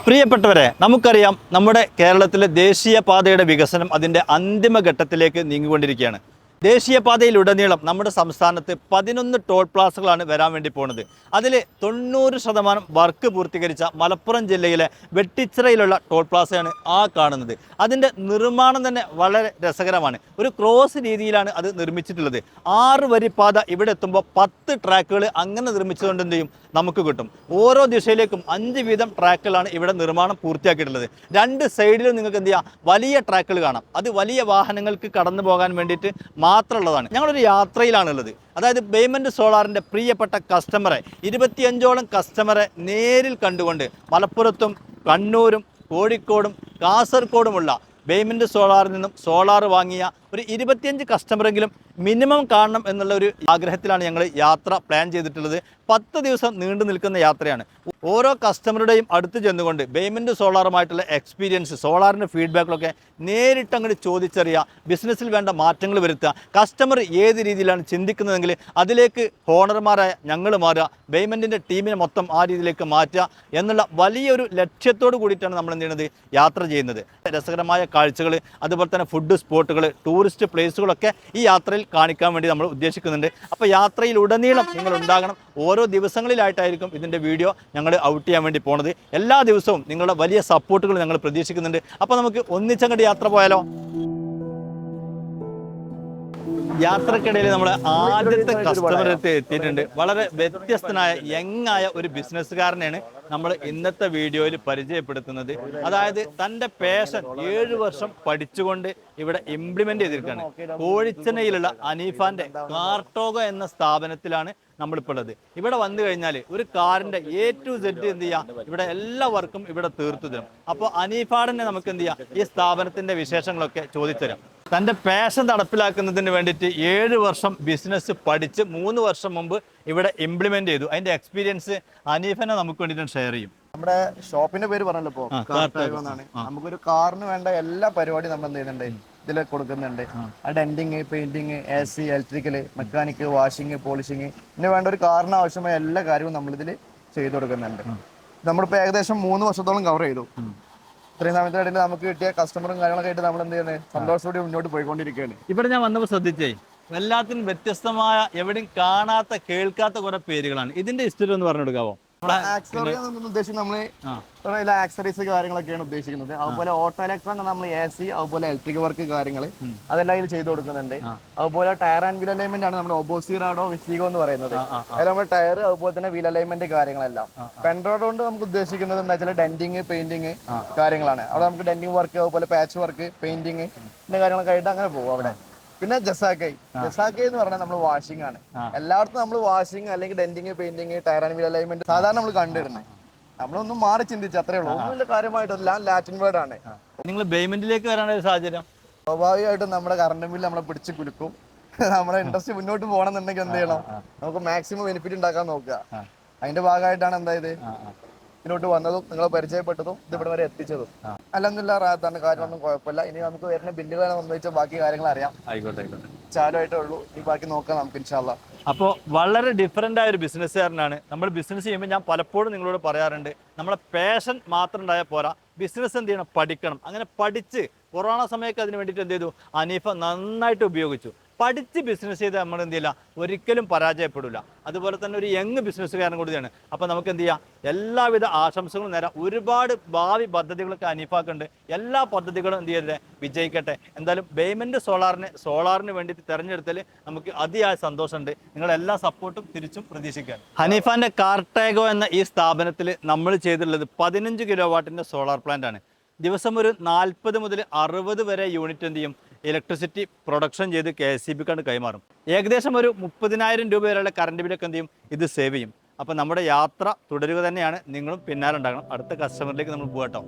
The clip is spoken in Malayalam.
പ്രിയപ്പെട്ടവരെ, നമുക്കറിയാം നമ്മുടെ കേരളത്തിലെ ദേശീയപാതയുടെ വികസനം അതിൻ്റെ അന്തിമഘട്ടത്തിലേക്ക് നീങ്ങിക്കൊണ്ടിരിക്കുകയാണ്. ദേശീയപാതയിലുടനീളം നമ്മുടെ സംസ്ഥാനത്ത് 11 ടോൾ പ്ലാസകളാണ് വരാൻ വേണ്ടി പോകുന്നത്. അതിൽ 90% വർക്ക് പൂർത്തീകരിച്ച മലപ്പുറം ജില്ലയിലെ വെട്ടിച്ചിറയിലുള്ള ടോൾ പ്ലാസയാണ് ആ കാണുന്നത്. അതിൻ്റെ നിർമ്മാണം തന്നെ വളരെ രസകരമാണ്. ഒരു ക്രോസ് രീതിയിലാണ് അത് നിർമ്മിച്ചിട്ടുള്ളത്. 6 വരി പാത ഇവിടെ എത്തുമ്പോൾ 10 ട്രാക്കുകൾ അങ്ങനെ നിർമ്മിച്ചുകൊണ്ട് എന്ത് ചെയ്യും നമുക്ക് കിട്ടും. ഓരോ ദിശയിലേക്കും 5 വീതം ട്രാക്കുകളാണ് ഇവിടെ നിർമ്മാണം പൂർത്തിയാക്കിയിട്ടുള്ളത്. 2 സൈഡിലും നിങ്ങൾക്ക് എന്ത് ചെയ്യാം, വലിയ ട്രാക്കുകൾ കാണാം. അത് വലിയ വാഹനങ്ങൾക്ക് കടന്നു പോകാൻ വേണ്ടിയിട്ട് മാത്രമുള്ളതാണ്. ഞങ്ങളൊരു യാത്രയിലാണുള്ളത്. അതായത് പേയ്മെൻറ്റ് സോളാറിൻ്റെ പ്രിയപ്പെട്ട കസ്റ്റമറെ 25ഓളം കസ്റ്റമറെ നേരിൽ കണ്ടുകൊണ്ട് മലപ്പുറത്തും കണ്ണൂരും കോഴിക്കോടും കാസർഗോഡുമുള്ള പേയ്മെൻറ്റ് സോളാറിൽ നിന്നും സോളാർ വാങ്ങിയ ഒരു 25 കസ്റ്റമറെങ്കിലും മിനിമം കാണണം എന്നുള്ള ഒരു ആഗ്രഹത്തിലാണ് ഞങ്ങൾ യാത്ര പ്ലാൻ ചെയ്തിട്ടുള്ളത്. 10 ദിവസം നീണ്ടു നിൽക്കുന്ന യാത്രയാണ്. ഓരോ കസ്റ്റമറുടെയും അടുത്ത് ചെന്നുകൊണ്ട് പേയ്മെൻറ്റ് സോളാറുമായിട്ടുള്ള എക്സ്പീരിയൻസ്, സോളാറിൻ്റെ ഫീഡ്ബാക്കിലൊക്കെ നേരിട്ട് അങ്ങോട്ട് ചോദിച്ചറിയുക, ബിസിനസ്സിൽ വേണ്ട മാറ്റങ്ങൾ വരുത്തുക, കസ്റ്റമർ ഏത് രീതിയിലാണ് ചിന്തിക്കുന്നതെങ്കിൽ അതിലേക്ക് ഓണർമാരായ ഞങ്ങൾ മാറുക, പേയ്മെൻറ്റിൻ്റെ ടീമിനെ മൊത്തം ആ രീതിയിലേക്ക് മാറ്റുക എന്നുള്ള വലിയൊരു ലക്ഷ്യത്തോട് കൂടിയിട്ടാണ് നമ്മൾ എന്ത് ചെയ്യുന്നത്, യാത്ര ചെയ്യുന്നത്. രസകരമായ കാഴ്ചകൾ, അതുപോലെ തന്നെ ഫുഡ് സ്പോട്ടുകൾ, ടൂറിസ്റ്റ് പ്ലേസുകളൊക്കെ ഈ യാത്രയിൽ കാണിക്കാൻ വേണ്ടി നമ്മൾ ഉദ്ദേശിക്കുന്നുണ്ട്. അപ്പോൾ യാത്രയിലുടനീളം നിങ്ങൾ ഉണ്ടാകണം. ഓരോ ദിവസങ്ങളിലായിട്ടായിരിക്കും ഇതിൻ്റെ വീഡിയോ ഞങ്ങൾ ഔട്ട് ചെയ്യാൻ വേണ്ടി പോണത്. എല്ലാ ദിവസവും നിങ്ങളുടെ വലിയ സപ്പോർട്ടുകൾ ഞങ്ങൾ പ്രതീക്ഷിക്കുന്നുണ്ട്. അപ്പോൾ നമുക്ക് ഒന്നിച്ചങ്ങോട്ട് യാത്ര പോയാലോ? യാത്രക്കിടയിൽ നമ്മൾ ആദ്യത്തെ കസ്റ്റമർ എത്തിയിട്ടുണ്ട്. വളരെ വ്യത്യസ്തനായ യങ്ങായ ഒരു ബിസിനസ്സുകാരനെയാണ് നമ്മൾ ഇന്നത്തെ വീഡിയോയിൽ പരിചയപ്പെടുത്തുന്നത്. അതായത് തൻ്റെ പാഷൻ 7 വർഷം പഠിച്ചുകൊണ്ട് ഇവിടെ ഇംപ്ലിമെന്റ് ചെയ്തിരിക്കുകയാണ്. കോഴിച്ചനയിലുള്ള അനീഫാന്റെ കാർട്ടോഗോ എന്ന സ്ഥാപനത്തിലാണ് നമ്മളിപ്പോൾ ഉള്ളത്. ഇവിടെ വന്നു കഴിഞ്ഞാൽ ഒരു കാറിന്റെ A to Z എന്ത് ചെയ്യാം, ഇവിടെ എല്ലാ വർക്കും ഇവിടെ തീർത്തു തരും. അപ്പോൾ അനീഫാടിനെ നമുക്ക് എന്ത് ചെയ്യാം, ഈ സ്ഥാപനത്തിന്റെ വിശേഷങ്ങളൊക്കെ ചോദിത്തരാം. തൻ്റെ പാഷൻ നടപ്പിലാക്കുന്നതിന് വേണ്ടിയിട്ട് 7 വർഷം ബിസിനസ് പഠിച്ച് 3 വർഷം മുമ്പ് ഇവിടെ ഇംപ്ലിമെന്റ് ചെയ്തു. അതിന്റെ എക്സ്പീരിയൻസ് അനീഫനെ നമുക്ക് വേണ്ടിയിട്ട് ഷെയർ ചെയ്യും. നമ്മുടെ ഷോപ്പിന്റെ പേര് പറഞ്ഞല്ലോ ഇപ്പോ കാർട്ടോഗോ എന്നാണ്. നമുക്കൊരു കാറിന് വേണ്ട എല്ലാ പരിപാടിയും നമ്മൾ എന്ത് ചെയ്യുന്നുണ്ട്, ഇതിൽ കൊടുക്കുന്നുണ്ട്. ആ denting, painting, AC, electrical, mechanic, washing, polishing, ഇതിന് വേണ്ട ഒരു കാറിന് ആവശ്യമായ എല്ലാ കാര്യവും നമ്മളിതിൽ ചെയ്തു കൊടുക്കുന്നുണ്ട്. നമ്മളിപ്പോ ഏകദേശം 3 വർഷത്തോളം കവർ ചെയ്തു. ഇത്രയും സമയത്തിനിടയിൽ നമുക്ക് കിട്ടിയ കസ്റ്റമറും കാര്യങ്ങളൊക്കെ ആയിട്ട് നമ്മൾ എന്ത് ചെയ്യുന്നത്, സന്തോഷത്തോടെ മുന്നോട്ട് പോയിക്കൊണ്ടിരിക്കുകയാണ്. ഇവിടെ ഞാൻ വന്നപ്പോൾ ശ്രദ്ധിച്ചേ, എല്ലാത്തിനും വ്യത്യസ്തമായ എവിടെയും കാണാത്ത കേൾക്കാത്ത കുറെ പേരുകളാണ്. ഇതിന്റെ ഹിസ്റ്ററി ഒന്ന് പറഞ്ഞു കൊടുക്കാവോ? ഉദ്ദേശിക്കുന്നത് നമ്മള് ആക്സറീസ് കാര്യങ്ങളൊക്കെയാണ് ഉദ്ദേശിക്കുന്നത്. അതുപോലെ ഓട്ടോ ഇലക്ട്രോൺ നമ്മൾ AC, അതുപോലെ ഇലക്ട്രിക് വർക്ക് കാര്യങ്ങൾ അതെല്ലാം ഇതിൽ ചെയ്ത് കൊടുക്കുന്നുണ്ട്. അതുപോലെ ടയർ ആൻഡ് വീൽ അലൈൻമെന്റ് ആണ് നമ്മുടെ ഒബോസിറാഡോ വിസിഗോ എന്ന് പറയുന്നത്. അതിൽ നമ്മുടെ ടയർ, അതുപോലെ തന്നെ വീൽ അലൈൻമെന്റ് കാര്യങ്ങളെല്ലാം. പെൻഡ്രോഡ് കൊണ്ട് നമുക്ക് ഉദ്ദേശിക്കുന്നത് എന്താ വെച്ചാൽ ഡെന്റിങ്, പെയിന്റിങ് കാര്യങ്ങളാണ്. അവിടെ നമുക്ക് ഡെന്റിങ് വർക്ക്, അതുപോലെ പാച്ച് വർക്ക്, പെയിന്റിങ് ഇതിന്റെ കാര്യങ്ങളൊക്കെ ആയിട്ട് അങ്ങനെ പോകും അവിടെ. പിന്നെ ജസാക്കൈ എന്ന് പറഞ്ഞാൽ നമ്മൾ വാഷിംഗ് ആണ്. എല്ലായിടത്തും നമ്മൾ വാഷിംഗ് അല്ലെങ്കിൽ denting, painting, tyre and wheel alignment സാധാരണ നമ്മൾ കണ്ടിരുന്നത്. നമ്മളൊന്നും മാറി ചിന്തിച്ചു, അത്രേ ഉള്ളൂ. ഒന്നുമില്ല കാര്യമായിട്ടല്ല, ലാറ്റിൻ വേർഡ് ആണ്. നിങ്ങൾ പേയ്മെന്റിലേക്ക് വരാനുള്ള ഒരു സാഹചര്യം സ്വാഭാവികമായിട്ടും നമ്മുടെ കറണ്ട് ബില്ല് നമ്മളെ പിടിച്ച് കുലുക്കും. നമ്മുടെ ഇൻട്രസ്റ്റ് മുന്നോട്ട് പോകണമെന്നുണ്ടെങ്കിൽ എന്ത് ചെയ്യണം, നമുക്ക് മാക്സിമം ബെനിഫിറ്റ് ഉണ്ടാക്കാൻ നോക്കുക. അതിന്റെ ഭാഗമായിട്ടാണ് എന്തായത് ഇതിലോട്ട് വന്നതും നിങ്ങളെ പരിചയപ്പെട്ടതും ഇതിവിടെ വരെ എത്തിച്ചതും. അല്ലെന്നില്ല റാത്താണ്, കാര്യമൊന്നും കുഴപ്പമില്ല. ഇനി നമുക്ക് വരുന്ന ബില്ലുകളെ സംബന്ധിച്ച ബാക്കി കാര്യങ്ങൾ അറിയാം. ആയിക്കോട്ടെ, ചാലുമായിട്ടേ ഉള്ളൂ. ഈ ബാക്കി നോക്കാം നമുക്ക് ഇൻഷാ അല്ലാ. അപ്പോൾ വളരെ ഡിഫറൻ്റ് ആയ ഒരു ബിസിനസ്സുകാരനാണ്. നമ്മൾ ബിസിനസ് ചെയ്യുമ്പോൾ ഞാൻ പലപ്പോഴും നിങ്ങളോട് പറയാറുണ്ട്, നമ്മളെ പാഷൻ മാത്രം ഉണ്ടായാൽ പോരാ, ബിസിനസ് എന്ത് ചെയ്യണം, പഠിക്കണം. അങ്ങനെ പഠിച്ച് കൊറോണ സമയമൊക്കെ അതിന് വേണ്ടിയിട്ട് എന്ത് ചെയ്തു, അനീഫ നന്നായിട്ട് ഉപയോഗിച്ചു. പഠിച്ച് ബിസിനസ് ചെയ്ത് നമ്മൾ എന്ത് ചെയ്യില്ല, ഒരിക്കലും പരാജയപ്പെടില്ല. അതുപോലെ തന്നെ ഒരു യങ് ബിസിനസ്സുകാരൻ കൂടിയാണ്. അപ്പോൾ നമുക്ക് എന്ത് ചെയ്യാം, എല്ലാവിധ ആശംസകളും നേരാം. ഒരുപാട് ഭാവി പദ്ധതികളൊക്കെ അനീഫാക്കുന്നുണ്ട്. എല്ലാ പദ്ധതികളും എന്ത് ചെയ്യട്ടെ, വിജയിക്കട്ടെ. എന്തായാലും പേയ്മെൻറ്റ് സോളാറിന് വേണ്ടിയിട്ട് തിരഞ്ഞെടുത്തതിൽ നമുക്ക് അതിയായ സന്തോഷമുണ്ട്. നിങ്ങളുടെ എല്ലാ സപ്പോർട്ടും തിരിച്ചും പ്രതീക്ഷിക്കാൻ. ഹനീഫാൻ്റെ കാർട്ടോഗോ എന്ന ഈ സ്ഥാപനത്തിൽ നമ്മൾ ചെയ്തിട്ടുള്ളത് 15 കിലോ വാട്ടിൻ്റെ സോളാർ പ്ലാന്റ് ആണ്. ദിവസം ഒരു 40 മുതൽ 60 വരെ യൂണിറ്റ് എന്ത് ചെയ്യും, ഇലക്ട്രിസിറ്റി പ്രൊഡക്ഷൻ ചെയ്ത് KSEBിക്കാണ് കൈമാറും. ഏകദേശം ഒരു 30,000 രൂപ വരെയുള്ള കറണ്ട് ബില്ലൊക്കെ എന്ത് ചെയ്യും, ഇത് സേവ് ചെയ്യും. അപ്പോൾ നമ്മുടെ യാത്ര തുടരുക തന്നെയാണ്. നിങ്ങളും പിന്നാലെ ഉണ്ടാകണം. അടുത്ത കസ്റ്റമറിലേക്ക് നമ്മൾ പോകട്ടോ.